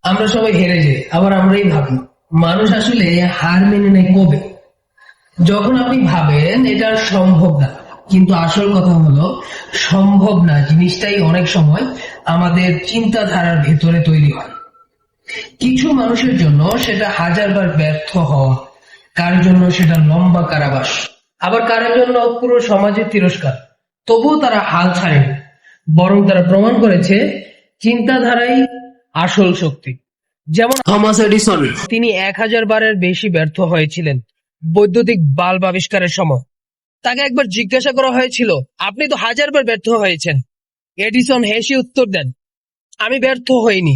আমরা সবাই হেরে যাই, আবার আমরাই ভাবি। মানুষ আসলে হার মেনে নেয় কবে? যখন আপনি ভাবেন এটা আর সম্ভব না। কিন্তু আসল কথা হলো, সম্ভব না জিনিসটাই অনেক সময় আমাদের চিন্তাধারার ভেতরে তৈরি হয়। কিছু মানুষের জন্য সেটা হাজারবার ব্যর্থ হওয়া, কার জন্য সেটা লম্বা কারাবাস, আবার কারোর জন্য পুরো সমাজের তিরস্কার। তবুও তারা হাল ছাড়েনি, বরং তারা প্রমাণ করেছে চিন্তাধারাই আসল শক্তি। যেমন থমাস এডিসন, তিনি 1000 বারের বেশি ব্যর্থ হয়েছিলেন বৈদ্যুতিক বাল্ব আবিষ্কারের সময়। তাকে একবার জিজ্ঞাসা করা হয়েছিল, আপনি তো 1000 বার ব্যর্থ হয়েছেন। এডিসন হেসে উত্তর দেন, আমি ব্যর্থ হইনি,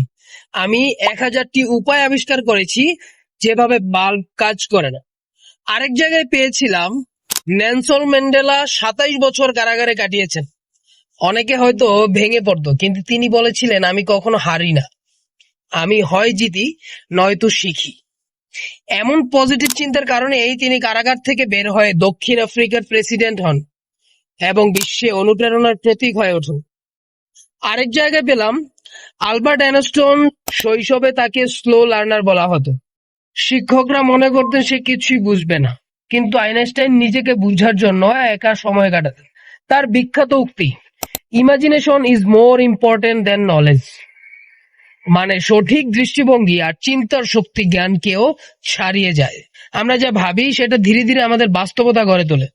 আমি 1000টি উপায় আবিষ্কার করেছি যেভাবে বাল্ব কাজ করে না। আরেক জায়গায় পেয়েছিলাম, নেলসন ম্যান্ডেলা 27 বছর কারাগারে কাটিয়েছেন। অনেকে হয়তো ভেঙে পড়তো, কিন্তু তিনি বলেছিলেন, আমি কখনো হারি না, আমি হয় জিতি নয়তো শিখি। এমন পজিটিভ চিন্তার কারণেই তিনি কারাগার থেকে বের হয়ে দক্ষিণ আফ্রিকার প্রেসিডেন্ট হন এবং বিশ্বে অনুপ্রেরণার প্রতীক হয়ে ওঠেন। আরেক জায়গায় পেলাম, আলবার্ট আইনস্টাইন শৈশবে তাকে স্লো লার্নার বলা হতো। শিক্ষকরা মনে করতেন সে কিছুই বুঝবে না, কিন্তু আইনস্টাইন নিজেকে বুঝার জন্য একা সময় কাটাতেন। তার বিখ্যাত উক্তি, imagination is more important than knowledge, মানে সঠিক দৃষ্টিভঙ্গি আর চিন্তার শক্তি জ্ঞানকেও ছাড়িয়ে যায়। আমরা যা ভাবি সেটা ধীরে ধীরে আমাদের বাস্তবতা গড়ে তোলে।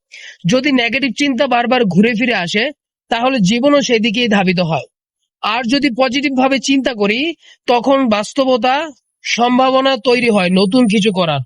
যদি নেগেটিভ চিন্তা বারবার ঘুরে ফিরে আসে, তাহলে জীবনও সেদিকেই ধাবিত হয়। আর যদি পজিটিভ ভাবে চিন্তা করি, তখন বাস্তবতা সম্ভাবনা তৈরি হয় নতুন কিছু করার।